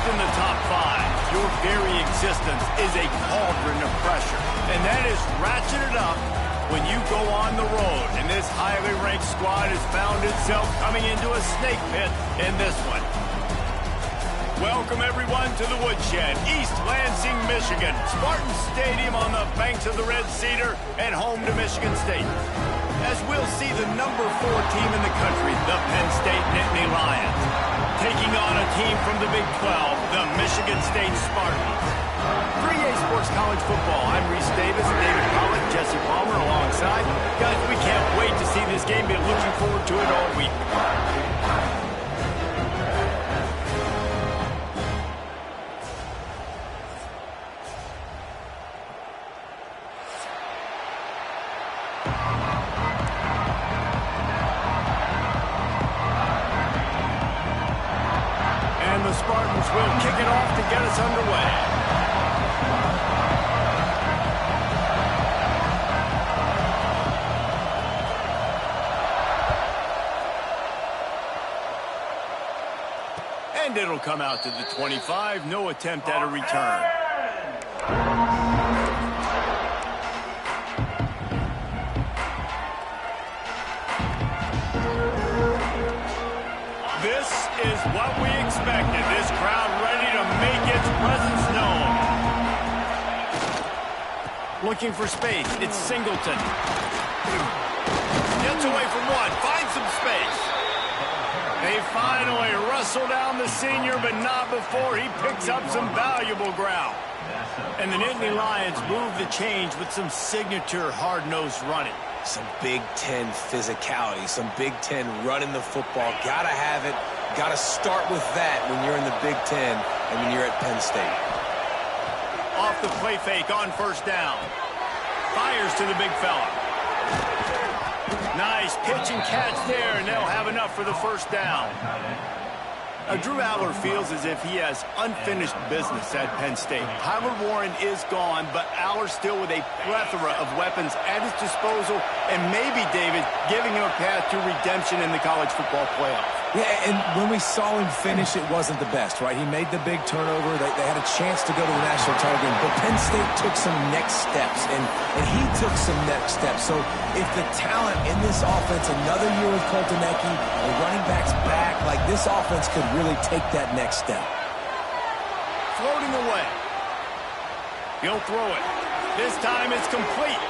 in the top 5, your very existence is a cauldron of pressure. And that is ratcheted up when you go on the road. And this highly ranked squad has found itself coming into a snake pit in this one. Welcome, everyone, to the Woodshed, East Lansing, Michigan. Spartan Stadium on the banks of the Red Cedar and home to Michigan State. As we'll see the number 4 team in the country, the Penn State Nittany Lions, taking on a team from the Big 12, the Michigan State Spartans. 3A Sports College Football, I'm Reese Davis, David Pollock, Jesse Palmer alongside. Guys, we can't wait to see this game. Been looking forward to it all week. The Spartans will kick it off to get us underway. And it'll come out to the 25. No attempt at a return. This is what we expected. This crowd ready to make its presence known. Looking for space. It's Singleton. Gets away from one. Finds some space. They finally wrestle down the senior, but not before he picks up some valuable ground. And the Nittany Lions move the change with some signature hard-nosed running. Some Big Ten physicality, some Big Ten running the football. Gotta have it. Gotta start with that when you're in the Big Ten and when you're at Penn State. Off the play fake on first down. Fires to the big fella. Nice pitch and catch there, and they'll have enough for the first down. Drew Aller feels as if he has unfinished business at Penn State. Tyler Warren is gone, but Aller still with a plethora of weapons at his disposal, and maybe, David, giving him a path to redemption in the college football playoff. Yeah, and when we saw him finish, it wasn't the best, right? He made the big turnover. They had a chance to go to the national title game, but Penn State took some next steps, and he took some next steps. So if the talent in this offense, another year with Coltonecki, the running backs back, like this offense could really take that next step. Floating away. He'll throw it. This time it's complete.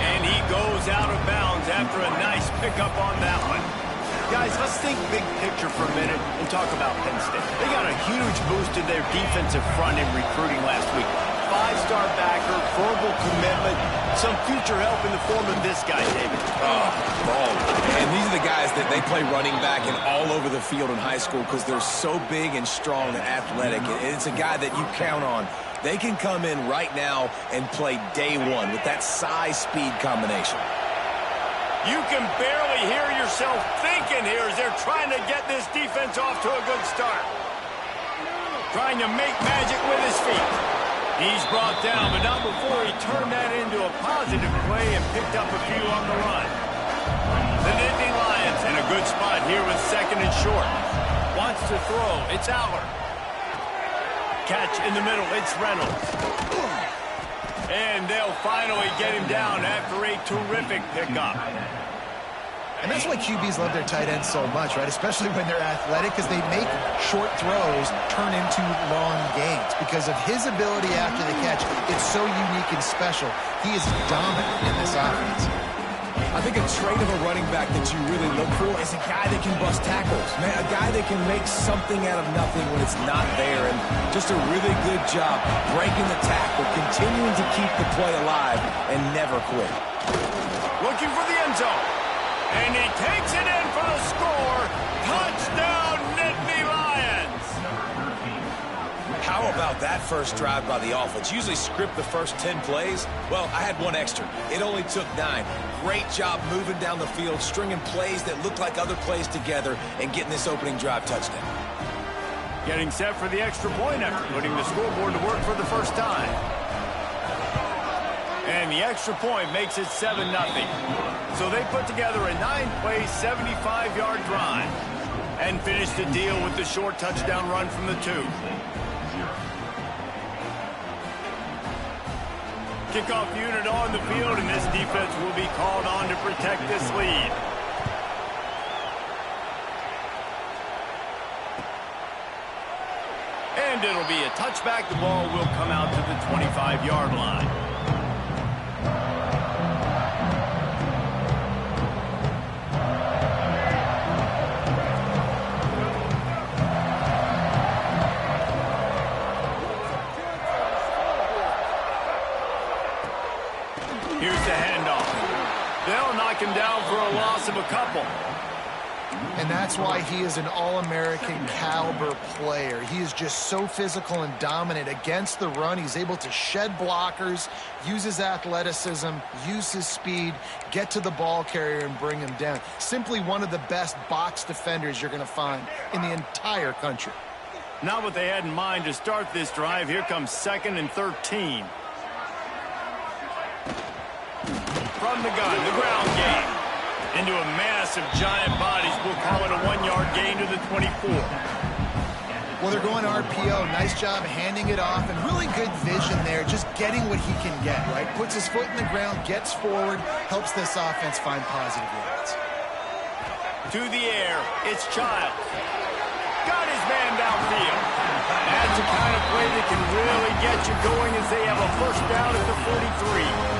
And he goes out of bounds after a nice pickup on that one. Guys, let's think big picture for a minute and talk about Penn State. They got a huge boost to their defensive front in recruiting last week. 5-star backer, verbal commitment, some future help in the form of this guy, David. And these are the guys that they play running back and all over the field in high school because they're so big and strong and athletic. And it's a guy that you count on. They can come in right now and play day one with that size-speed combination. You can barely hear yourself thinking here as they're trying to get this defense off to a good start. Trying to make magic with his feet. He's brought down, but not before he turned that into a positive play and picked up a few on the run. The Nittany Lions in a good spot here with second and short. Wants to throw. It's Aller. Catch in the middle. It's Reynolds. And they'll finally get him down after a terrific pickup. And that's why QBs love their tight ends so much, right? Especially when they're athletic, because they make short throws turn into long gains. Because of his ability after the catch, it's so unique and special. He is dominant in this offense. I think a trait of a running back that you really look for is a guy that can bust tackles. Man, a guy that can make something out of nothing when it's not there. And just a really good job breaking the tackle, continuing to keep the play alive, and never quit. Looking for the end zone. And he takes it in for the score. Touchdown, Nittany Lions. How about that first drive by the offense? Usually script the first 10 plays. Well, I had one extra. It only took 9. Great job moving down the field, stringing plays that look like other plays together, and getting this opening drive touchdown. Getting set for the extra point after putting the scoreboard to work for the first time. And the extra point makes it 7-0. So they put together a 9-play, 75-yard drive. and finished the deal with the short touchdown run from the 2. Kickoff unit on the field, and this defense will be called on to protect this lead. And it'll be a touchback. The ball will come out to the 25-yard line. Here's the handoff. They'll knock him down for a loss of a couple. And that's why he is an All-American caliber player. He is just so physical and dominant against the run. He's able to shed blockers, use his athleticism, use his speed, get to the ball carrier and bring him down. Simply one of the best box defenders you're going to find in the entire country. Not what they had in mind to start this drive. Here comes 2nd and 13. From the gun, the ground game. Into a mass of giant bodies. We'll call it a 1-yard gain to the 24. Well, they're going RPO. Nice job handing it off, and really good vision there, just getting what he can get, right? Puts his foot in the ground, gets forward, helps this offense find positive yards. To the air, it's Childs. Got his man downfield. That's the kind of play that can really get you going as they have a first down at the 43.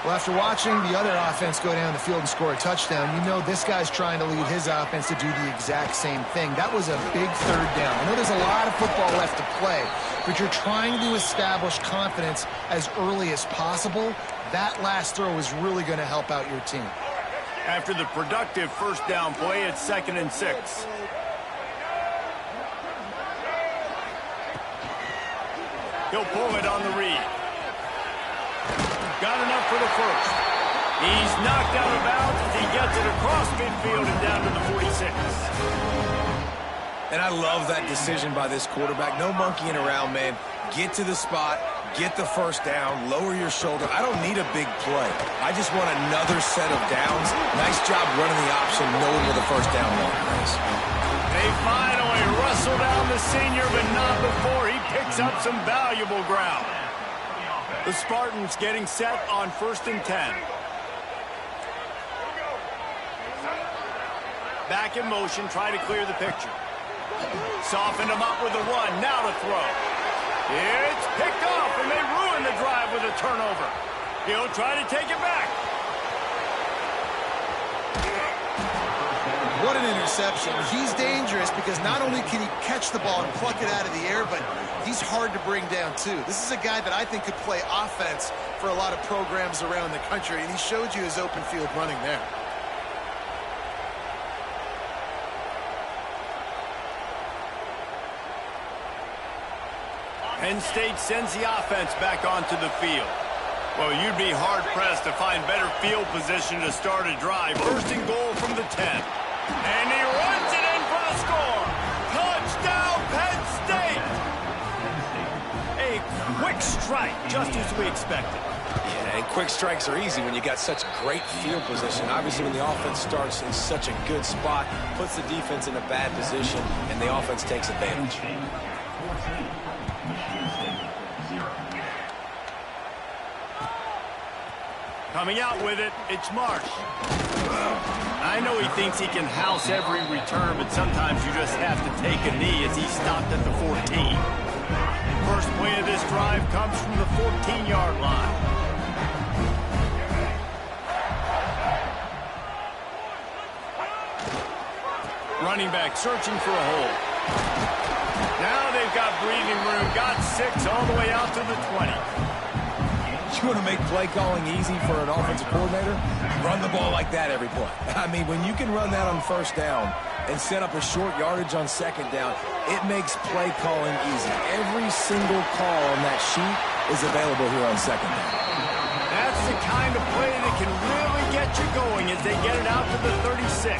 Well, after watching the other offense go down the field and score a touchdown, you know this guy's trying to lead his offense to do the exact same thing. That was a big 3rd down. I know there's a lot of football left to play, but you're trying to establish confidence as early as possible. That last throw is really going to help out your team. After the productive first down play, it's 2nd and 6. He'll pull it on the read. Got enough for the first. He's knocked out of bounds as he gets it across midfield and down to the 46. And I love that decision by this quarterback. No monkeying around, man. Get to the spot, get the first down, lower your shoulder. I don't need a big play. I just want another set of downs. Nice job running the option, knowing where the first down marker is. They finally wrestle down the senior, but not before he picks up some valuable ground. The Spartans getting set on 1st and 10. Back in motion, try to clear the picture. Softened him up with a 1, now to throw. It's picked off, and they ruin the drive with a turnover. He'll try to take it back. What an interception. He's dangerous because not only can he catch the ball and pluck it out of the air, but he's hard to bring down, too. This is a guy that I think could play offense for a lot of programs around the country, and he showed you his open field running there. Penn State sends the offense back onto the field. Well, you'd be hard-pressed to find better field position to start a drive. 1st and goal from the 10. And he runs it in for the score. Touchdown, Penn State! A quick strike, just as we expected. Yeah, and quick strikes are easy when you got such great field position. Obviously, when the offense starts in such a good spot, puts the defense in a bad position, and the offense takes advantage. Coming out with it, it's Marsh. I know he thinks he can house every return, but sometimes you just have to take a knee as he stopped at the 14. First play of this drive comes from the 14-yard line. Running back searching for a hole. Now they've got breathing room. Got 6 all the way out to the 20. You want to make play calling easy for an offensive coordinator? Run the ball like that every play. I mean, when you can run that on first down and set up a short yardage on second down, it makes play calling easy. Every single call on that sheet is available here on second down. That's the kind of play that can really get you going as they get it out to the 36.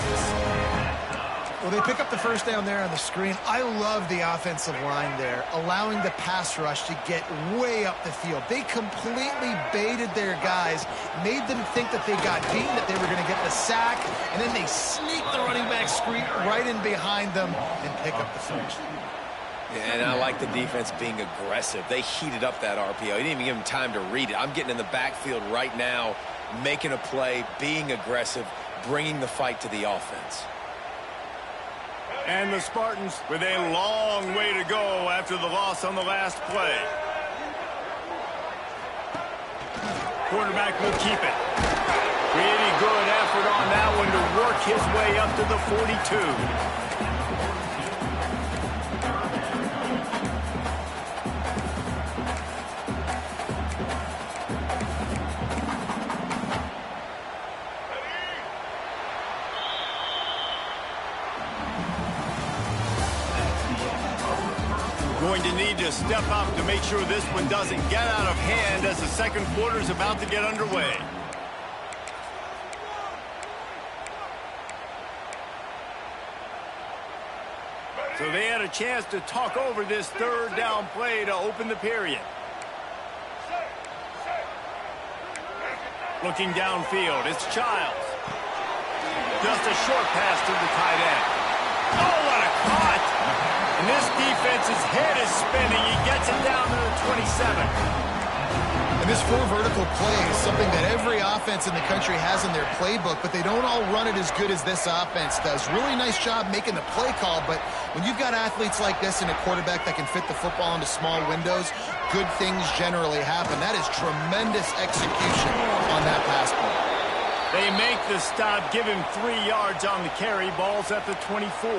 Well, they pick up the first down there on the screen. I love the offensive line there, allowing the pass rush to get way up the field. They completely baited their guys, made them think that they got beaten, that they were going to get the sack, and then they sneak the running back screen right in behind them and pick up the first. And I like the defense being aggressive. They heated up that RPO. You didn't even give them time to read it. I'm getting in the backfield right now, making a play, being aggressive, bringing the fight to the offense. And the Spartans with a long way to go after the loss on the last play. Quarterback will keep it. Really good effort on that one to work his way up to the 42. Going to need to step up to make sure this one doesn't get out of hand as the second quarter is about to get underway. So they had a chance to talk over this third down play to open the period. Looking downfield, it's Childs. Just a short pass to the tight end. Oh, what a cut! And this defense's head is spinning. He gets it down to the 27. And this full vertical play is something that every offense in the country has in their playbook, but they don't all run it as good as this offense does. Really nice job making the play call, but when you've got athletes like this and a quarterback that can fit the football into small windows, good things generally happen. That is tremendous execution on that pass play. They make the stop, give him 3 yards on the carry. Ball's at the 24.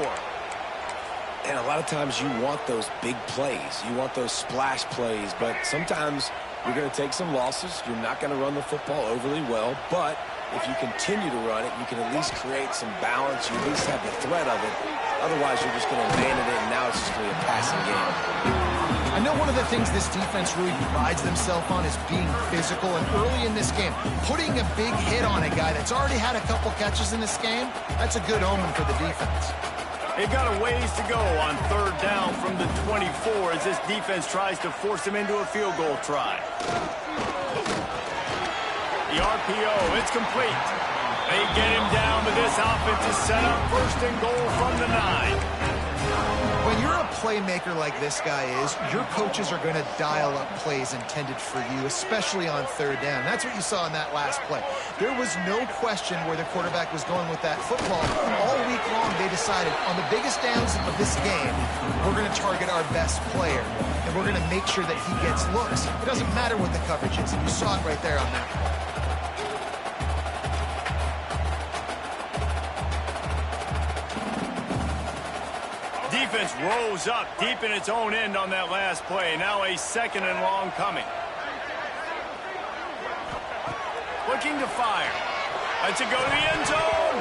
And a lot of times you want those big plays. You want those splash plays, but sometimes you're going to take some losses. You're not going to run the football overly well, but if you continue to run it, you can at least create some balance. You at least have the threat of it. Otherwise, you're just going to abandon it, and now it's just going to be a passing game. I know one of the things this defense really prides themselves on is being physical, and early in this game, putting a big hit on a guy that's already had a couple catches in this game, that's a good omen for the defense. They've got a ways to go on third down from the 24 as this defense tries to force him into a field goal try. The RPO, it's complete. They get him down, but this offense is set up first and goal from the 9. When you're a playmaker like this guy is, your coaches are going to dial up plays intended for you, especially on third down. That's what you saw in that last play. There was no question where the quarterback was going with that football. All week long, they decided on the biggest downs of this game, we're going to target our best player, and we're going to make sure that he gets looks. It doesn't matter what the coverage is, and you saw it right there on that play. Defense rose up deep in its own end on that last play. Now a second and long coming. Looking to fire. Lets it go to the end zone.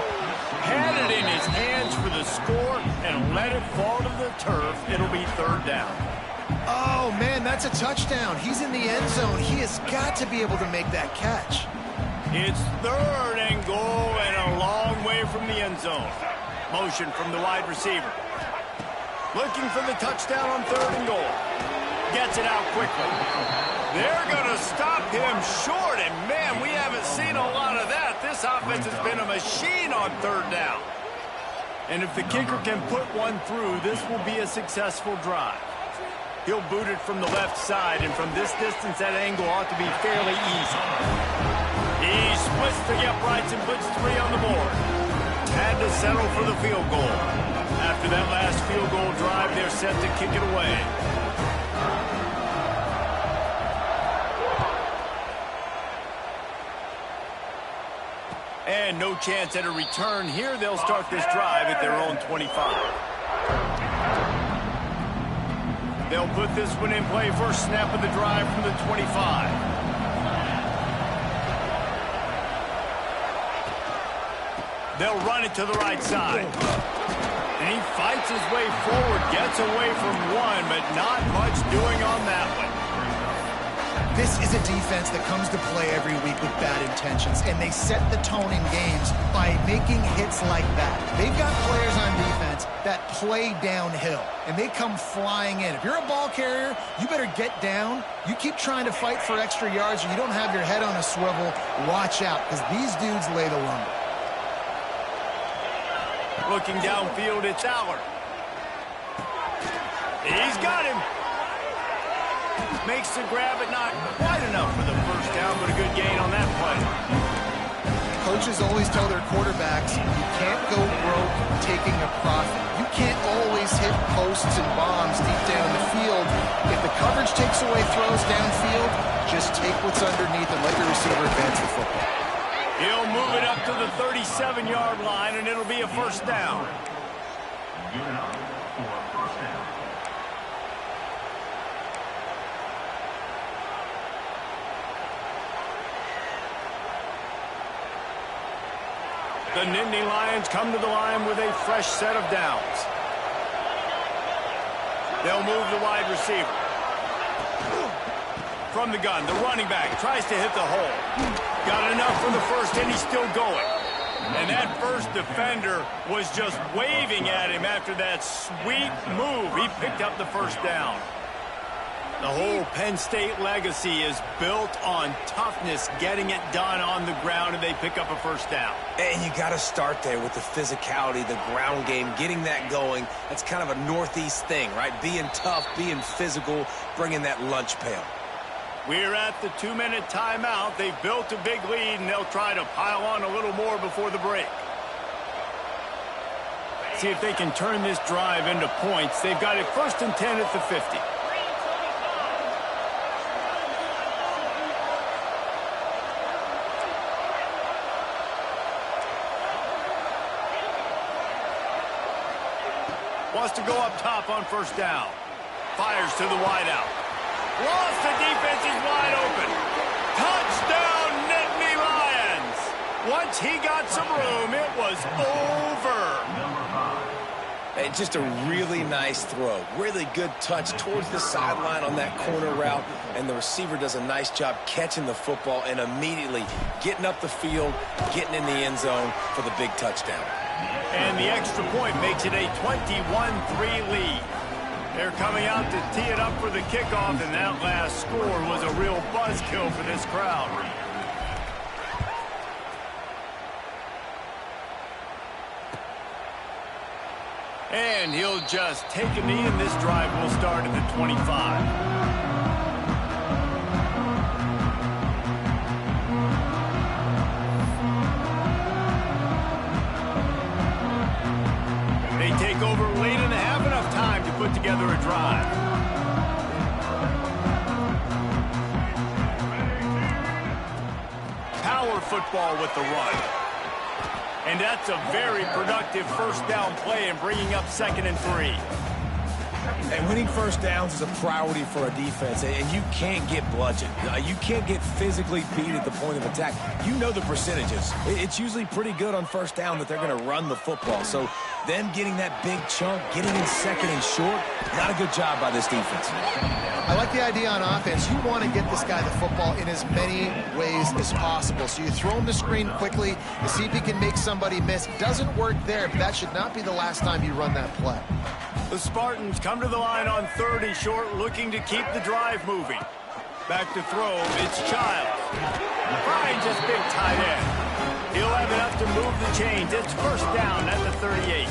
Had it in his hands for the score and let it fall to the turf. It'll be third down. Oh, man, that's a touchdown. He's in the end zone. He has got to be able to make that catch. It's third and goal and a long way from the end zone. Motion from the wide receiver. Looking for the touchdown on third and goal. Gets it out quickly. They're going to stop him short, and man, we haven't seen a lot of that. This offense has been a machine on third down. And if the kicker can put one through, this will be a successful drive. He'll boot it from the left side, and from this distance, that angle ought to be fairly easy. He splits the uprights and puts 3 on the board. Had to settle for the field goal. After that last field goal drive, they're set to kick it away. And no chance at a return here. They'll start this drive at their own 25. They'll put this one in play. First snap of the drive from the 25. They'll run it to the right side. And he fights his way forward, gets away from one, but not much doing on that one. This is a defense that comes to play every week with bad intentions, and they set the tone in games by making hits like that. They've got players on defense that play downhill, and they come flying in. If you're a ball carrier, you better get down. You keep trying to fight for extra yards, or you don't have your head on a swivel. Watch out, because these dudes lay the lumber. Looking downfield, it's Aller. He's got him. Makes the grab, but not quite enough for the first down, but a good gain on that play. Coaches always tell their quarterbacks, you can't go broke taking a profit. You can't always hit posts and bombs deep down the field. If the coverage takes away throws downfield, just take what's underneath and let your receiver advance the football. He'll move it up to the 37-yard line, and it'll be a first down. The Nittany Lions come to the line with a fresh set of downs. They'll move the wide receiver. From the gun, the running back tries to hit the hole. Got enough for the first, and he's still going. And that first defender was just waving at him after that sweet move. He picked up the first down. The whole Penn State legacy is built on toughness, getting it done on the ground, and they pick up a first down. And you got to start there with the physicality, the ground game, getting that going. That's kind of a Northeast thing, right? Being tough, being physical, bringing that lunch pail. We're at the 2-minute timeout. They've built a big lead, and they'll try to pile on a little more before the break. See if they can turn this drive into points. They've got it 1st and 10 at the 50. Wants to go up top on first down. Fires to the wideout. Lost, the defense is wide open. Touchdown, Nittany Lions. Once he got some room, it was over. And just a really nice throw. Really good touch towards the sideline on that corner route. And the receiver does a nice job catching the football and immediately getting up the field, getting in the end zone for the big touchdown. And the extra point makes it a 21-3 lead. They're coming out to tee it up for the kickoff, and that last score was a real buzzkill for this crowd. And he'll just take a knee, and this drive will start at the 25. They take over late and have enough time to put together a drive. Power football with the run. And that's a very productive first down play and bringing up 2nd and 3. And winning first downs is a priority for a defense, and you can't get bludgeoned. You can't get physically beat at the point of attack. You know the percentages. It's usually pretty good on first down that they're going to run the football. So them getting that big chunk, getting in 2nd and short, not a good job by this defense. I like the idea on offense. You want to get this guy the football in as many ways as possible. So you throw him the screen quickly to see if he can make somebody miss. Doesn't work there, but that should not be the last time you run that play. The Spartans come to the line on 3rd and short, looking to keep the drive moving. Back to throw, it's Childs. Finds his big tight end. He'll have enough to move the chains. It's first down at the 38.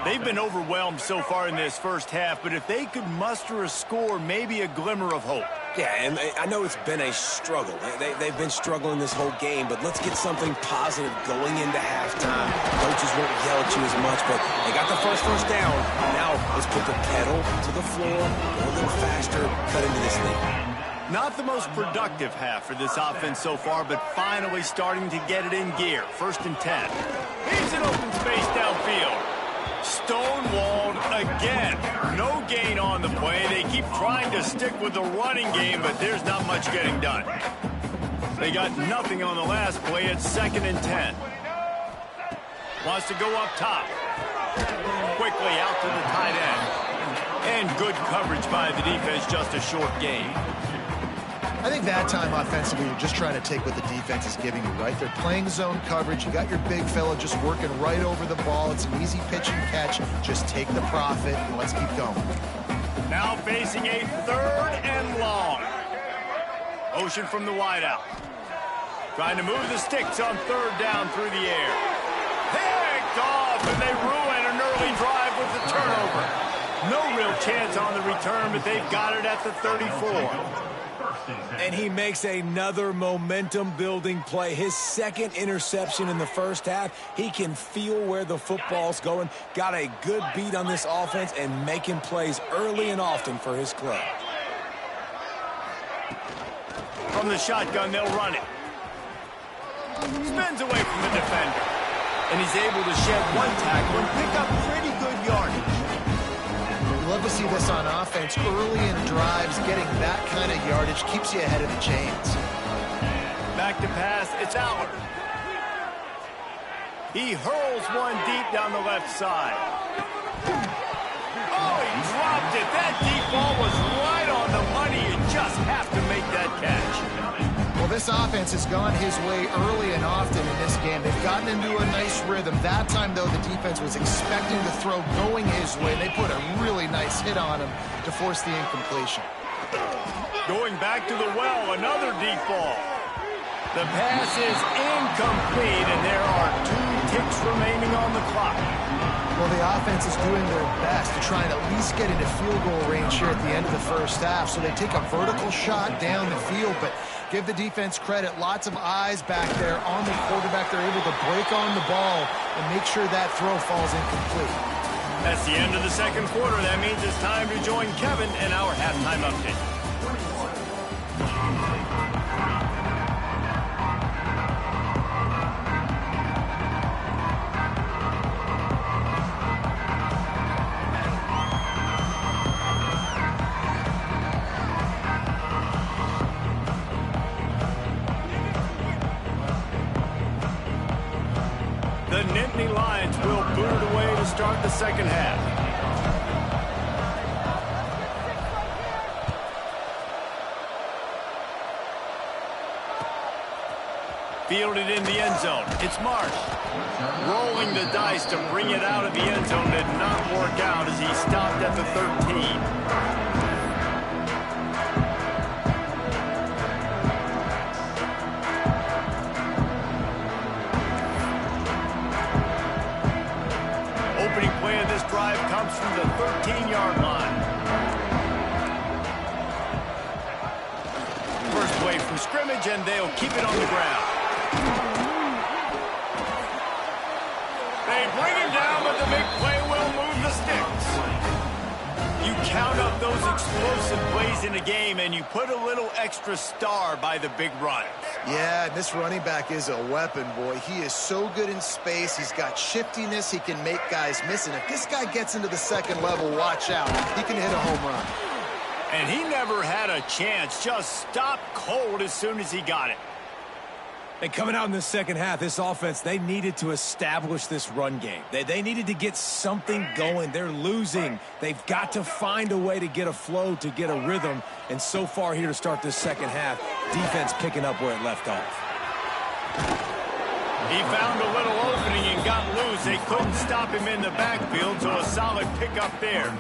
They've been overwhelmed so far in this first half, but if they could muster a score, maybe a glimmer of hope. Yeah, and I know it's been a struggle. They've been struggling this whole game, but let's get something positive going into halftime. Coaches won't yell at you as much, but they got the first down. Now let's put the pedal to the floor, go a little faster, cut into this lead. Not the most productive half for this offense so far, but finally starting to get it in gear. 1st and 10. He's in open space downfield. Stonewalled again. No gain on the play. They keep trying to stick with the running game, but there's not much getting done. They got nothing on the last play. It's 2nd and 10. Wants to go up top. Quickly out to the tight end. And good coverage by the defense, just a short gain. I think that time offensively, you're just trying to take what the defense is giving you, right? They're playing zone coverage. You got your big fella just working right over the ball. It's an easy pitch and catch. Just take the profit and let's keep going. Now facing a 3rd and long. Motion from the wideout. Trying to move the sticks on 3rd down through the air. Picked off, and they ruin an early drive with the turnover. No real chance on the return, but they've got it at the 34. And he makes another momentum-building play. His 2nd interception in the first half. He can feel where the football's going. Got a good beat on this offense and making plays early and often for his club. From the shotgun, they'll run it. Spins away from the defender. And he's able to shed 1 tackle and pick up pretty good yardage. You love to see this on offense. Early in drives, getting that kind of yardage keeps you ahead of the chains. Back to pass, it's Allard. He hurls one deep down the left side. Oh, he dropped it. That deep ball was right on the money. You just have to make that catch. Well, this offense has gone his way early and often in this game. They've gotten into a nice rhythm. That time, though, the defense was expecting the throw going his way. They put a really nice hit on him to force the incompletion. Going back to the well, another deep ball. The pass is incomplete, and there are 2 ticks remaining on the clock. Well, the offense is doing their best to try and at least get into field goal range here at the end of the first half. So they take a vertical shot down the field, but give the defense credit. Lots of eyes back there on the quarterback. They're able to break on the ball and make sure that throw falls incomplete. That's the end of the 2nd quarter. That means it's time to join Kevin and our halftime update. The Nittany Lions will boot it away to start the 2nd half. Fielded in the end zone. It's Marsh. Rolling the dice to bring it out of the end zone did not work out as he stopped at the 13. Opening play of this drive comes from the 13-yard line. First play from scrimmage, and they'll keep it on the ground. They bring him down, but the big play will move the sticks. You count up those explosive plays in a game, and you put a little extra star by the big runs. Yeah, this running back is a weapon, boy. He is so good in space. He's got shiftiness. He can make guys miss. And if this guy gets into the 2nd level, watch out. He can hit a home run. And he never had a chance. Just stopped cold as soon as he got it. And coming out in the 2nd half, this offense, they needed to establish this run game. They needed to get something going. They're losing. They've got to find a way to get a flow, to get a rhythm. And so far here to start this 2nd half, defense picking up where it left off. He found a little opening and got loose. They couldn't stop him in the backfield, so a solid pickup there.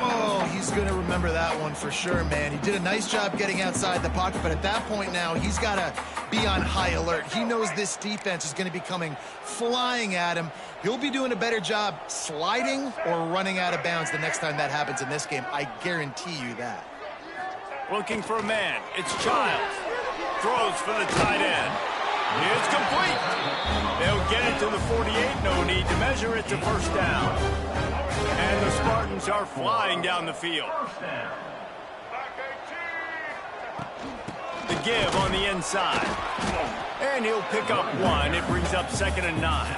Oh, he's going to remember that one for sure, man. He did a nice job getting outside the pocket, but at that point now, he's got to be on high alert. He knows this defense is going to be coming flying at him. He'll be doing a better job sliding or running out of bounds the next time that happens in this game. I guarantee you that. Looking for a man. It's Childs. Throws for the tight end. It's complete. They'll get it to the 48. No need to measure it to 1st down. And the Spartans are flying down the field. The give on the inside. And he'll pick up 1. It brings up 2nd and 9.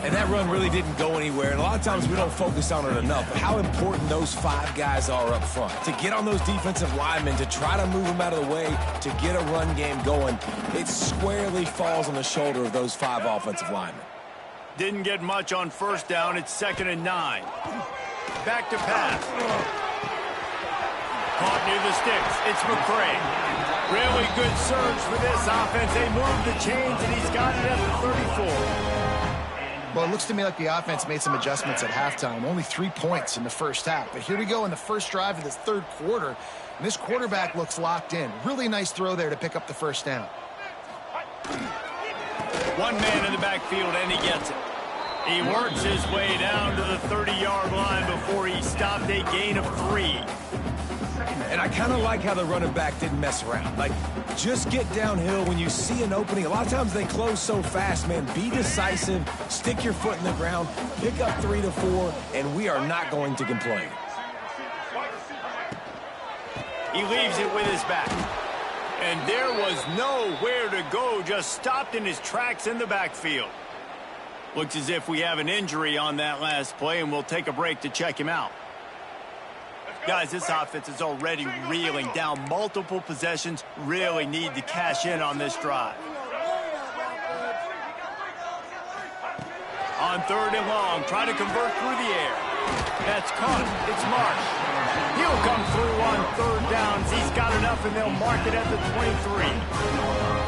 And that run really didn't go anywhere. And a lot of times we don't focus on it enough. But how important those 5 guys are up front. To get on those defensive linemen, to try to move them out of the way, to get a run game going, it squarely falls on the shoulder of those 5 offensive linemen. Didn't get much on 1st down. It's 2nd and 9. Back to pass. Caught near the sticks. It's McCray. Really good surge for this offense. They moved the chains, and he's got it at the 34. Well, it looks to me like the offense made some adjustments at halftime. Only 3 points in the first half. But here we go in the first drive of this third quarter. And this quarterback looks locked in. Really nice throw there to pick up the first down. One man in the backfield, and he gets it. He works his way down to the 30-yard line before he stopped a gain of 3. And I kind of like how the running back didn't mess around. Like, just get downhill when you see an opening. A lot of times they close so fast, man. Be decisive, stick your foot in the ground, pick up 3 to 4, and we are not going to complain. He leaves it with his back. And there was nowhere to go, just stopped in his tracks in the backfield. Looks as if we have an injury on that last play, and we'll take a break to check him out. Guys, this offense is already reeling down multiple possessions. Really need to cash in on this drive. On 3rd and long, try to convert through the air. That's caught. It's Marsh. He'll come through on 3rd downs. He's got enough, and they'll mark it at the 23.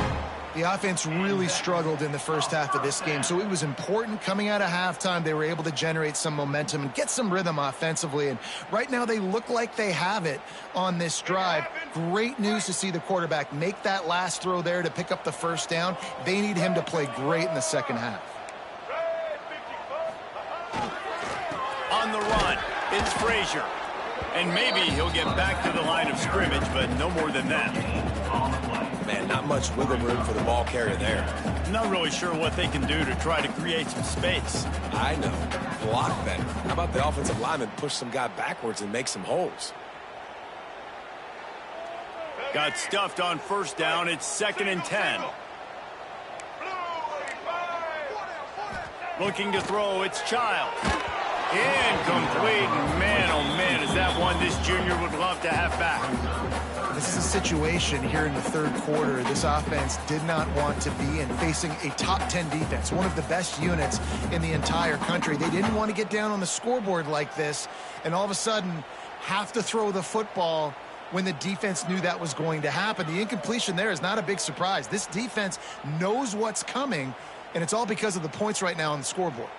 The offense really struggled in the first half of this game, so it was important coming out of halftime. They were able to generate some momentum and get some rhythm offensively, and right now they look like they have it on this drive. Great news to see the quarterback make that last throw there to pick up the first down. They need him to play great in the second half. On the run, it's Frazier. And maybe he'll get back to the line of scrimmage, but no more than that. Man, not much wiggle room for the ball carrier there. Not really sure what they can do to try to create some space. I know. Block better. How about the offensive lineman push some guy backwards and make some holes? Got stuffed on 1st down. It's 2nd and 10. Looking to throw. It's Childs. Incomplete. Man, oh man, is that one this junior would love to have back. This is a situation here in the third quarter this offense did not want to be in, facing a top 10 defense, one of the best units in the entire country. They didn't want to get down on the scoreboard like this and all of a sudden have to throw the football when the defense knew that was going to happen. The incompletion there is not a big surprise. This defense knows what's coming, and it's all because of the points right now on the scoreboard.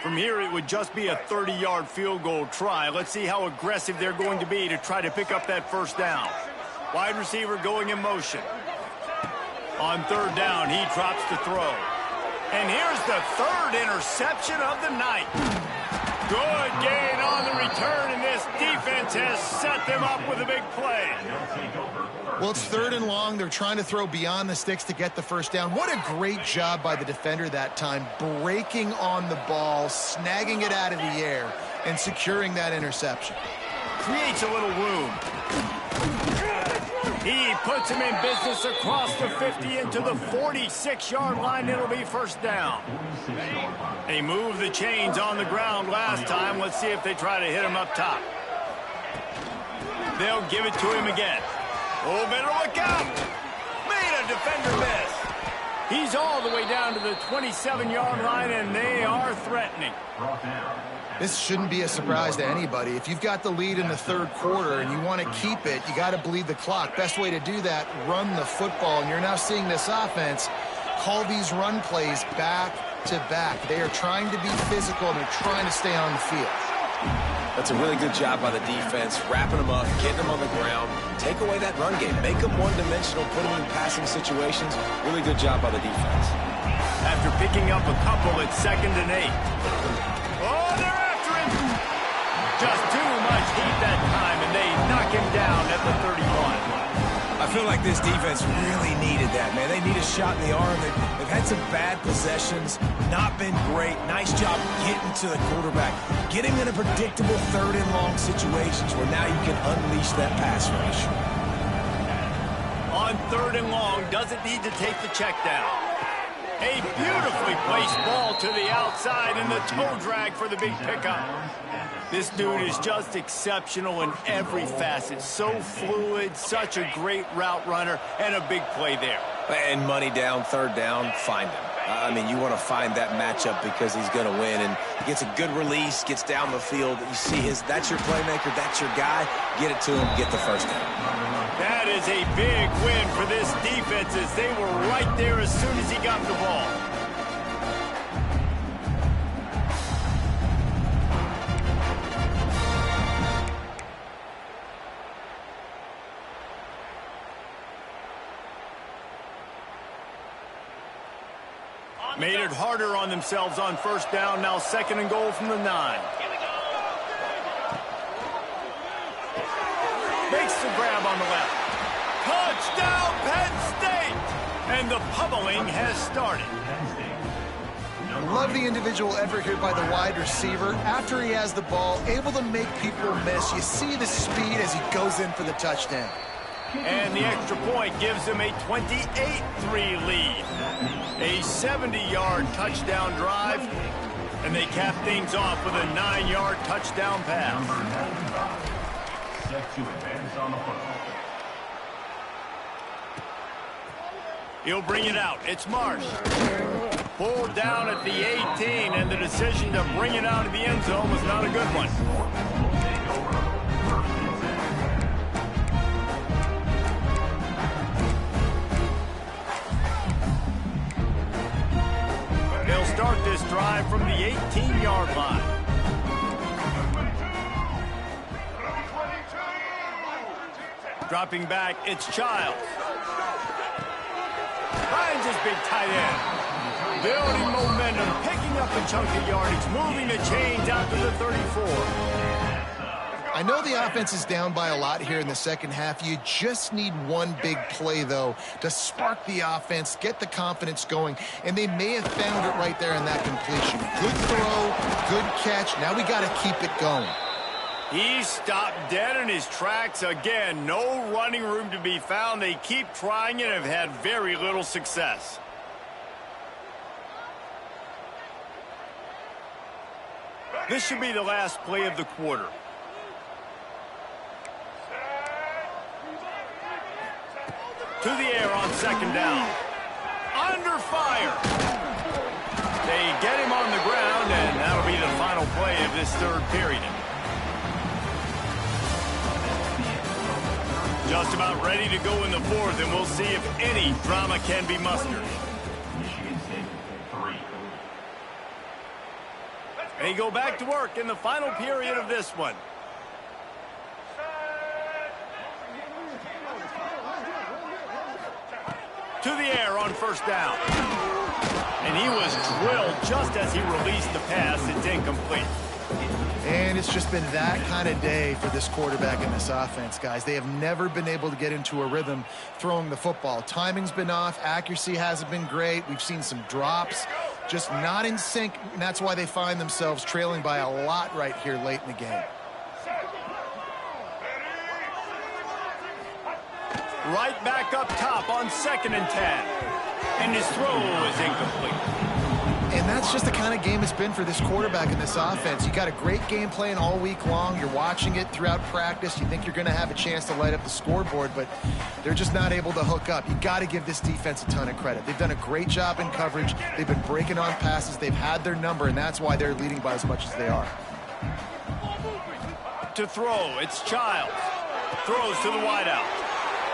From here, it would just be a 30-yard field goal try. Let's see how aggressive they're going to be to try to pick up that first down. Wide receiver going in motion. On 3rd down, he drops to throw. And here's the 3rd interception of the night. Good gain on the return, and this defense has set them up with a big play. Well, it's 3rd and long. They're trying to throw beyond the sticks to get the first down. What a great job by the defender that time, breaking on the ball, snagging it out of the air, and securing that interception. Creates a little room. He puts him in business across the 50 into the 46-yard line. It'll be 1st down. They moved the chains on the ground last time. Let's see if they try to hit him up top. They'll give it to him again. Oh, better look out. Made a defender miss. He's all the way down to the 27-yard line, and they are threatening. This shouldn't be a surprise to anybody. If you've got the lead in the third quarter and you want to keep it, you got to bleed the clock. Best way to do that, run the football. And you're now seeing this offense call these run plays back to back. They are trying to be physical, and they're trying to stay on the field. That's a really good job by the defense, wrapping them up, getting them on the ground. Take away that run game. Make them one-dimensional, put them in passing situations. Really good job by the defense. After picking up a couple, it's 2nd and 8. Oh, they're after him. Just too much heat that time, and they knock him down at the 31. I feel like this defense really needed that, man. They need a shot in the arm. They've had some bad possessions, not been great. Nice job getting to the quarterback, getting in a predictable 3rd and long situations where now you can unleash that pass rush. On 3rd and long, doesn't need to take the check down. A beautifully placed ball to the outside, and the toe drag for the big pickup. This dude is just exceptional in every facet. So fluid, such a great route runner, and a big play there. And money down, 3rd down, find him. I mean, you want to find that matchup because he's going to win. And he gets a good release, gets down the field. You see that's your playmaker, that's your guy. Get it to him, get the first down. That is a big win for this defense as they were right there as soon as he got the ball. Made it harder on themselves on first down. Now 2nd and goal from the 9. Makes the grab on the left. Touchdown, Penn State! And the pummeling has started. Love the individual effort here by the wide receiver. After he has the ball, able to make people miss. You see the speed as he goes in for the touchdown. And the extra point gives them a 28-3 lead. A 70-yard touchdown drive, and they cap things off with a 9-yard touchdown pass. He'll bring it out. It's Marsh. Pulled down at the 18, and the decision to bring it out of the end zone was not a good one. They'll start this drive from the 18-yard line. Dropping back, it's Childs. Finds his big tight end. Building momentum, picking up a chunk of yardage, moving the chains out to the 34. I know the offense is down by a lot here in the second half. You just need one big play, though, to spark the offense, get the confidence going, and they may have found it right there in that completion. Good throw, good catch. Now we got to keep it going. He stopped dead in his tracks again. No running room to be found. They keep trying and have had very little success. This should be the last play of the quarter. To the air on 2nd down. Under fire. They get him on the ground, and that'll be the final play of this 3rd period. Just about ready to go in the 4th, and we'll see if any drama can be mustered. They go back to work in the final period of this one. To the air on 1st down. And he was drilled just as he released the pass. It's incomplete. And it's just been that kind of day for this quarterback and this offense, guys. They have never been able to get into a rhythm throwing the football. Timing's been off. Accuracy hasn't been great. We've seen some drops. Just not in sync, and that's why they find themselves trailing by a lot right here late in the game. Right back up top on 2nd and 10. And his throw is incomplete. And that's just the kind of game it's been for this quarterback and this offense. You got a great game plan all week long. You're watching it throughout practice. You think you're going to have a chance to light up the scoreboard, but they're just not able to hook up. You got to give this defense a ton of credit. They've done a great job in coverage. They've been breaking on passes. They've had their number, and that's why they're leading by as much as they are. To throw, it's Childs. Throws to the wideout.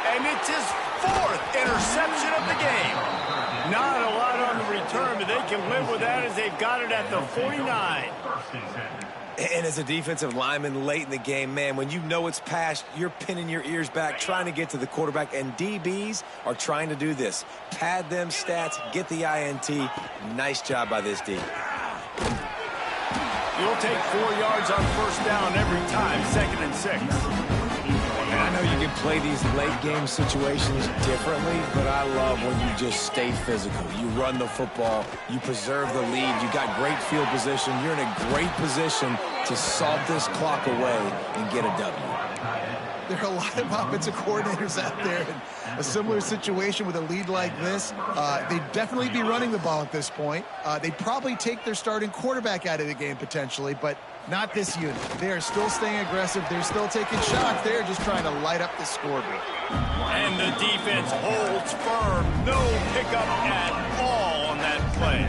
And it's his 4th interception of the game. Not a lot on the return, but they can live with that as they've got it at the 49. And as a defensive lineman late in the game, man, when you know it's past, you're pinning your ears back, trying to get to the quarterback, and DBs are trying to do this. Pad them stats, get the INT. Nice job by this D. You'll take 4 yards on 1st down every time, 2nd and 6. And I know you can play these late game situations differently, but I love when you just stay physical. You run the football, you preserve the lead, you got great field position, you're in a great position to salt this clock away and get a W. There are a lot of offensive coordinators out there in a similar situation with a lead like this. They'd definitely be running the ball at this point. They'd probably take their starting quarterback out of the game potentially, but not this unit. They are still staying aggressive. They're still taking shots. They're just trying to light up the scoreboard. And the defense holds firm. No pickup at all on that play.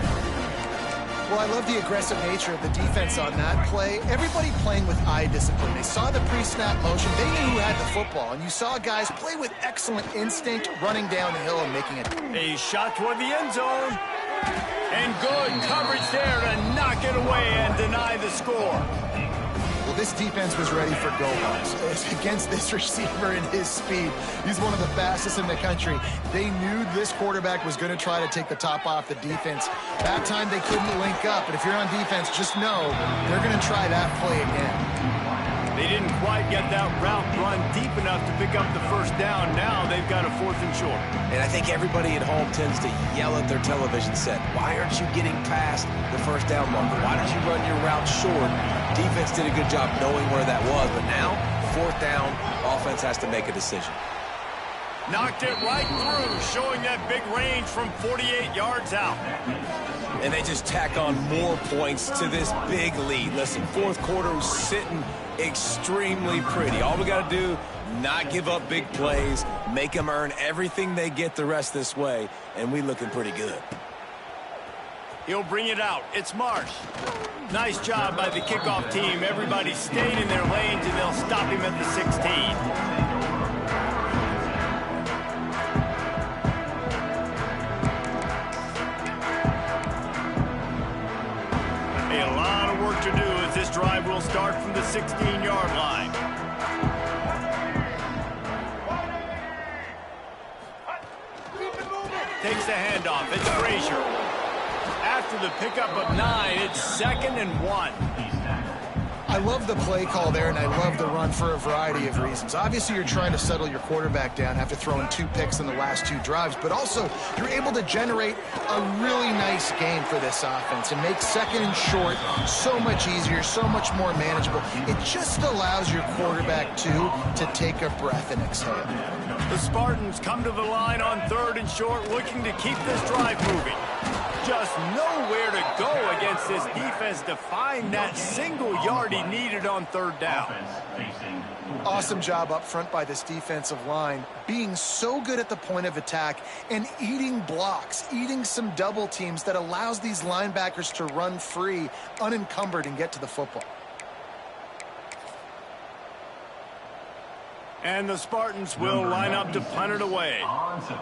Well, I love the aggressive nature of the defense on that play. Everybody playing with eye discipline. They saw the pre-snap motion. They knew who had the football. And you saw guys play with excellent instinct, running down the hill and making it. A shot toward the end zone. And good coverage there to knock it away and deny the score. Well, this defense was ready for go-balls. Against this receiver and his speed, he's one of the fastest in the country. They knew this quarterback was going to try to take the top off the defense. That time they couldn't link up, but if you're on defense, just know they're going to try that play again. They didn't quite get that route run deep enough to pick up the first down. Now they've got a 4th and short. And I think everybody at home tends to yell at their television set. Why aren't you getting past the first down marker? Why don't you run your route short? Defense did a good job knowing where that was, but now, 4th down, offense has to make a decision. Knocked it right through, showing that big range from 48 yards out. And they just tack on more points to this big lead. Listen, 4th quarter was sitting extremely pretty. All we got to do, not give up big plays, make them earn everything they get the rest this way, and we looking pretty good. He'll bring it out. It's Marsh. Nice job by the kickoff team. Everybody stayed in their lanes, and they'll stop him at the 16. A lot of work to do as this drive will start from the 16-yard line. Takes the handoff. It's Frazier. After the pickup of 9, it's 2nd and 1. I love the play call there, and I love the run for a variety of reasons. Obviously, you're trying to settle your quarterback down after throwing 2 picks in the last 2 drives, but also you're able to generate a really nice game for this offense and make 2nd and short so much easier, so much more manageable. It just allows your quarterback, too, to take a breath and exhale. The Spartans come to the line on 3rd and short, looking to keep this drive moving. Just nowhere to go against this defense to find that single yard he needed on 3rd down. Awesome job up front by this defensive line, being so good at the point of attack and eating blocks, eating some double teams that allows these linebackers to run free, unencumbered, and get to the football. And the Spartans will line up to punt it away.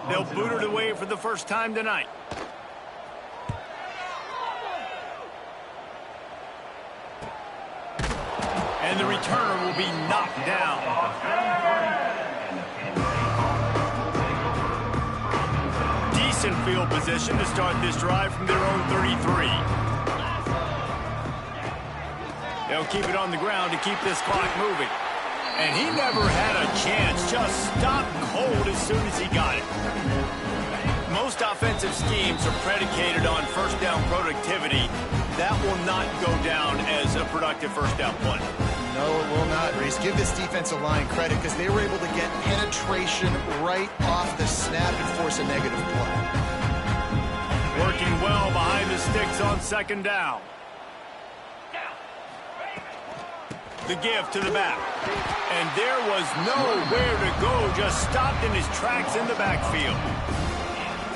They'll boot it away for the first time tonight. And the returner will be knocked down. Decent field position to start this drive from their own 33. They'll keep it on the ground to keep this clock moving. And he never had a chance, just stopped cold as soon as he got it. Most offensive schemes are predicated on first down productivity. That will not go down as a productive first down play. No, it will not, Reese. Give this defensive line credit because they were able to get penetration right off the snap and force a negative play. Working well behind the sticks on 2nd down. The give to the back. And there was nowhere to go, just stopped in his tracks in the backfield.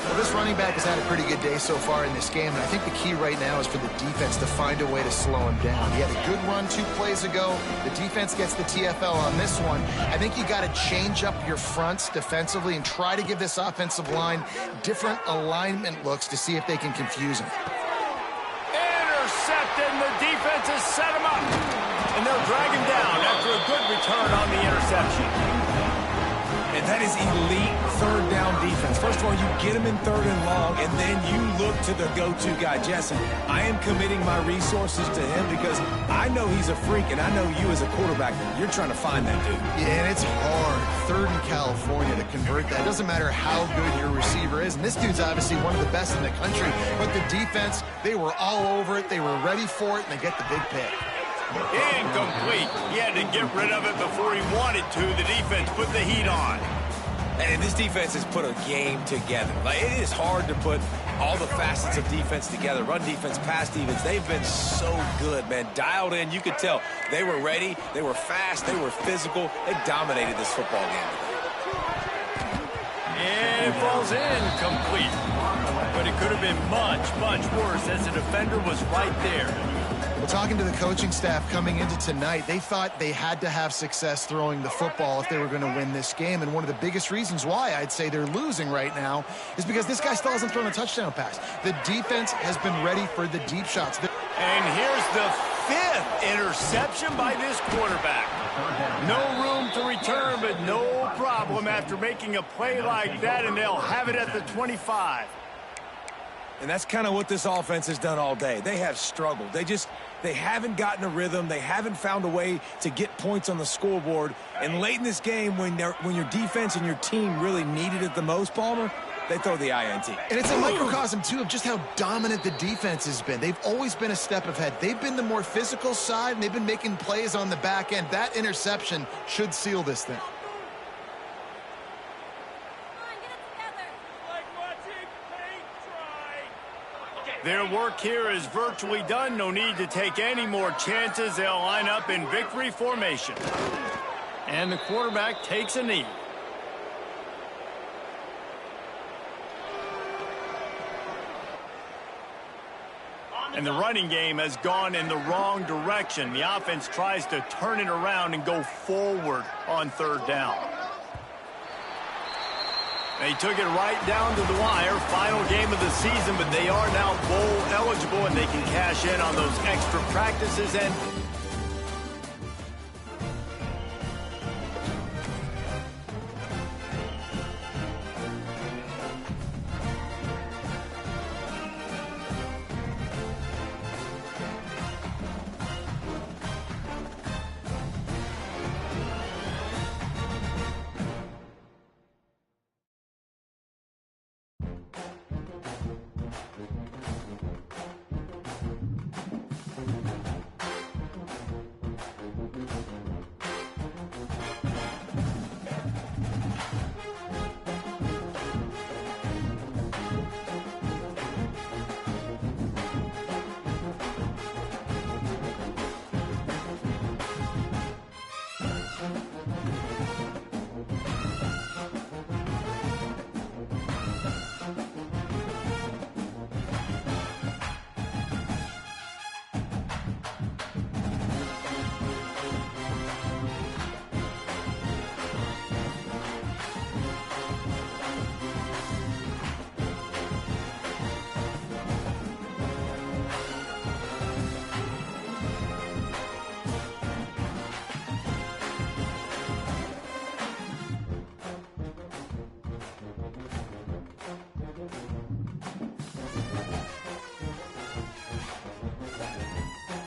Well, this running back has had a pretty good day so far in this game, and I think the key right now is for the defense to find a way to slow him down. He had a good run 2 plays ago. The defense gets the TFL on this one. I think you got to change up your fronts defensively and try to give this offensive line different alignment looks to see if they can confuse him. Intercepted, and the defense has set him up. And they'll drag him down after a good return on the interception. And that is elite 3rd down defense. First of all, you get him in 3rd and long, and then you look to the go-to guy. Jesse, I am committing my resources to him because I know he's a freak, and I know you as a quarterback, you're trying to find that dude. Yeah, and it's hard, 3rd in California, to convert that. It doesn't matter how good your receiver is, and this dude's obviously one of the best in the country, but the defense, they were all over it, they were ready for it, and they get the big pick. Incomplete. He had to get rid of it before he wanted to. The defense put the heat on. And this defense has put a game together. Like, it is hard to put all the facets of defense together. Run defense, pass defense. They've been so good, man. Dialed in. You could tell they were ready. They were fast. They were physical. They dominated this football game today. And it falls incomplete. But it could have been much, much worse as the defender was right there. Well, talking to the coaching staff coming into tonight, they thought they had to have success throwing the football if they were going to win this game. And one of the biggest reasons why I'd say they're losing right now is because this guy still hasn't thrown a touchdown pass. The defense has been ready for the deep shots. And here's the 5th interception by this quarterback. No room to return, but no problem after making a play like that, and they'll have it at the 25. And that's kind of what this offense has done all day. They have struggled. They haven't gotten a rhythm. They haven't found a way to get points on the scoreboard. And late in this game, when your defense and your team really needed it the most, Palmer, they throw the INT. And it's a microcosm, too, of just how dominant the defense has been. They've always been a step ahead. They've been the more physical side, and they've been making plays on the back end. That interception should seal this thing. Their work here is virtually done. No need to take any more chances. They'll line up in victory formation. And the quarterback takes a knee. And the running game has gone in the wrong direction. The offense tries to turn it around and go forward on 3rd down. They took it right down to the wire. Final game of the season, but they are now bowl eligible, and they can cash in on those extra practices and